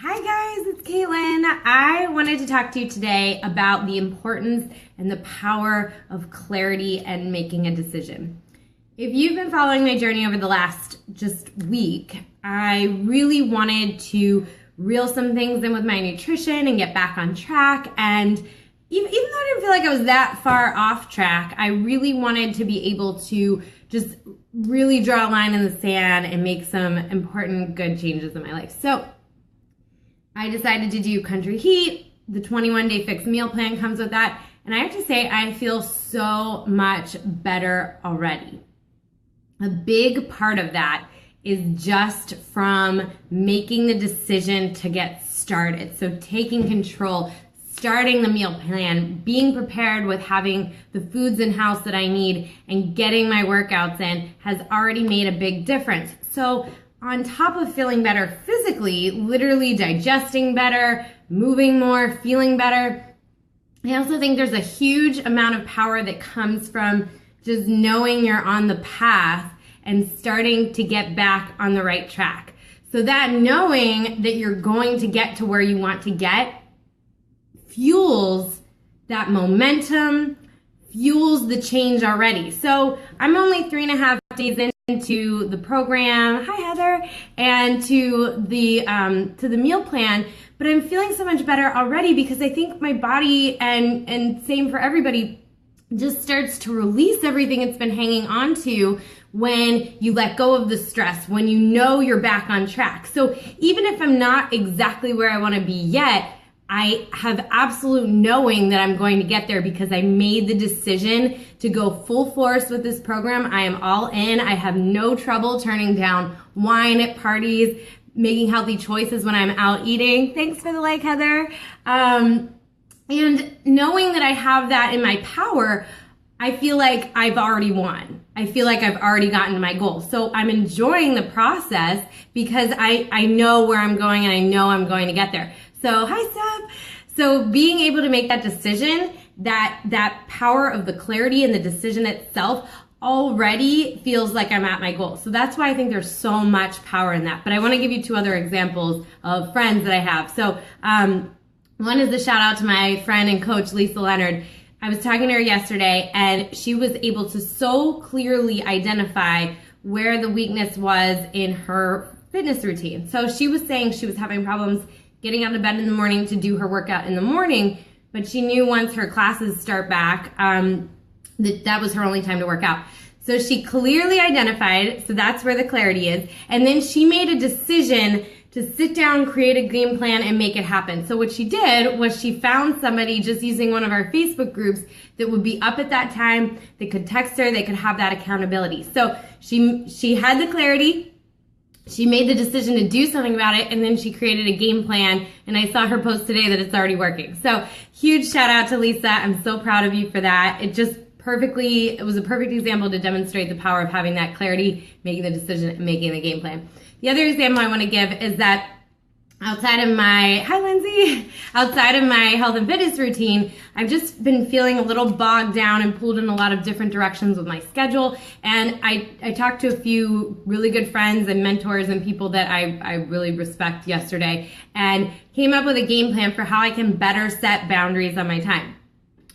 Hi guys, it's Katelyn. I wanted to talk to you today about the importance and the power of clarity and making a decision. If you've been following my journey over the last just week, I really wanted to reel some things in with my nutrition and get back on track. And even though I didn't feel like I was that far off track, I really wanted to be able to just really draw a line in the sand and make some important good changes in my life. So I decided to do Country Heat. The 21-day fixed meal plan comes with that. And I have to say, I feel so much better already. A big part of that is just from making the decision to get started. So taking control, starting the meal plan, being prepared with having the foods in-house that I need, and getting my workouts in has already made a big difference. So on top of feeling better physically, literally digesting better, moving more, feeling better, I also think there's a huge amount of power that comes from just knowing you're on the path and starting to get back on the right track. So that knowing that you're going to get to where you want to get fuels that momentum, fuels the change already. So I'm only 3.5 days into the program, hi Heather, and to the meal plan, but I'm feeling so much better already because I think my body, and same for everybody, just starts to release everything it's been hanging on to when you let go of the stress, when you know you're back on track. So even if I'm not exactly where I want to be yet, I have absolute knowing that I'm going to get there because I made the decision to go full force with this program. I am all in. I have no trouble turning down wine at parties, making healthy choices when I'm out eating. Thanks for the like, Heather. And knowing that I have that in my power, I feel like I've already won. I feel like I've already gotten to my goal. So I'm enjoying the process because I know where I'm going and I know I'm going to get there. So hi, Seb. So being able to make that decision, that power of the clarity and the decision itself already feels like I'm at my goal. So that's why I think there's so much power in that. But I want to give you 2 other examples of friends that I have. So one is the shout out to my friend and coach, Lisa Leonard. I was talking to her yesterday and she was able to so clearly identify where the weakness was in her fitness routine. So she was saying she was having problems getting out of bed in the morning to do her workout in the morning, but she knew once her classes start back, that was her only time to work out. So she clearly identified, so that's where the clarity is, and then she made a decision to sit down, create a game plan, and make it happen. So what she did was she found somebody just using one of our Facebook groups that would be up at that time, they could text her, they could have that accountability. So she had the clarity, she made the decision to do something about it, and then she created a game plan, and I saw her post today that it's already working. So huge shout out to Lisa. I'm so proud of you for that. It was a perfect example to demonstrate the power of having that clarity, making the decision, and making the game plan. The other example I want to give is that outside of my health and fitness routine, I've just been feeling a little bogged down and pulled in a lot of different directions with my schedule. And I talked to a few really good friends and mentors and people that I really respect yesterday and came up with a game plan for how I can better set boundaries on my time.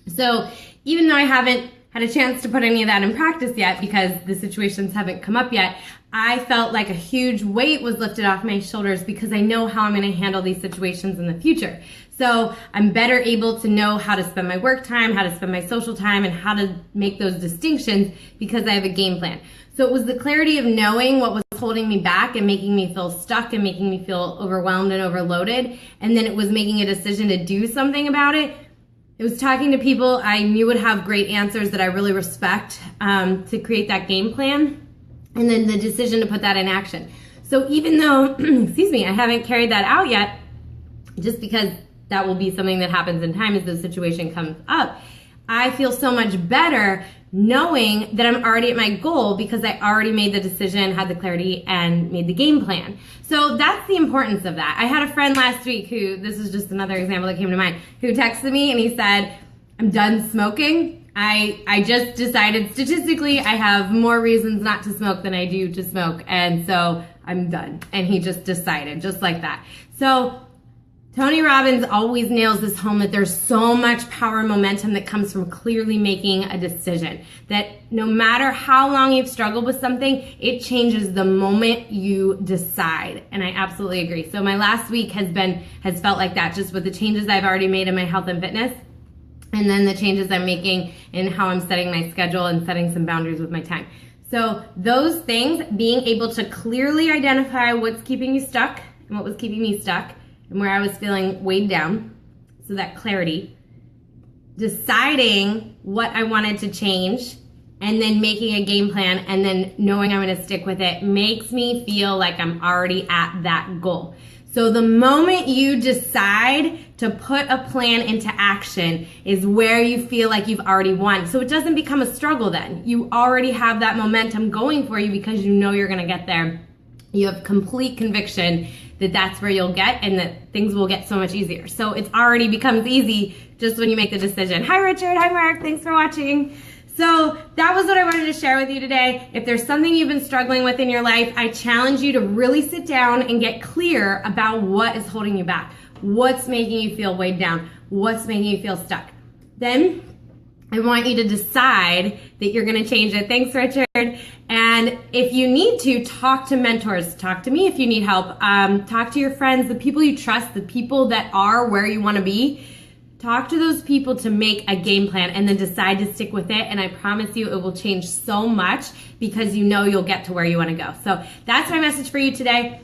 So even though I haven't had a chance to put any of that in practice yet because the situations haven't come up yet, I felt like a huge weight was lifted off my shoulders because I know how I'm going to handle these situations in the future. So I'm better able to know how to spend my work time, how to spend my social time, and how to make those distinctions because I have a game plan. So it was the clarity of knowing what was holding me back and making me feel stuck and making me feel overwhelmed and overloaded. And then it was making a decision to do something about it. It was talking to people I knew would have great answers that I really respect to create that game plan, and then the decision to put that in action. So even though, excuse me, I haven't carried that out yet, just because that will be something that happens in time as the situation comes up, I feel so much better knowing that I'm already at my goal because I already made the decision, had the clarity, and made the game plan. So that's the importance of that. I had a friend last week who, this is just another example that came to mind, who texted me and he said, I'm done smoking. I just decided statistically I have more reasons not to smoke than I do to smoke, and so I'm done. And he just decided, just like that. So Tony Robbins always nails this home that there's so much power and momentum that comes from clearly making a decision. That no matter how long you've struggled with something, it changes the moment you decide. And I absolutely agree. So my last week has felt like that, just with the changes I've already made in my health and fitness, and then the changes I'm making in how I'm setting my schedule and setting some boundaries with my time. So those things, being able to clearly identify what's keeping you stuck and what was keeping me stuck, and where I was feeling weighed down, so that clarity, deciding what I wanted to change, and then making a game plan, and then knowing I'm gonna stick with it, makes me feel like I'm already at that goal. So the moment you decide to put a plan into action is where you feel like you've already won. So it doesn't become a struggle then. You already have that momentum going for you because you know you're gonna get there. You have complete conviction that that's where you'll get, and that things will get so much easier. So it already becomes easy just when you make the decision. Hi Richard, hi Mark, thanks for watching. So that was what I wanted to share with you today. If there's something you've been struggling with in your life, I challenge you to really sit down and get clear about what is holding you back. What's making you feel weighed down? What's making you feel stuck? Then I want you to decide that you're gonna change it. Thanks, Richard. And if you need to, talk to mentors. Talk to me if you need help. Talk to your friends, the people you trust, the people that are where you wanna be. Talk to those people to make a game plan and then decide to stick with it. And I promise you it will change so much because you know you'll get to where you wanna go. So that's my message for you today.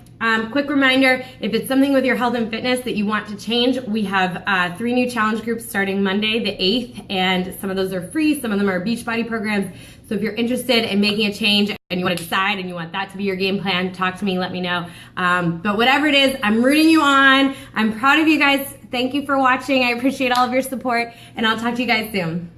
Quick reminder, if it's something with your health and fitness that you want to change, we have 3 new challenge groups starting Monday the 8th, and some of those are free, some of them are Beachbody programs. So if you're interested in making a change and you want to decide and you want that to be your game plan, talk to me, let me know. But whatever it is, I'm rooting you on. I'm proud of you guys. Thank you for watching. I appreciate all of your support, and I'll talk to you guys soon.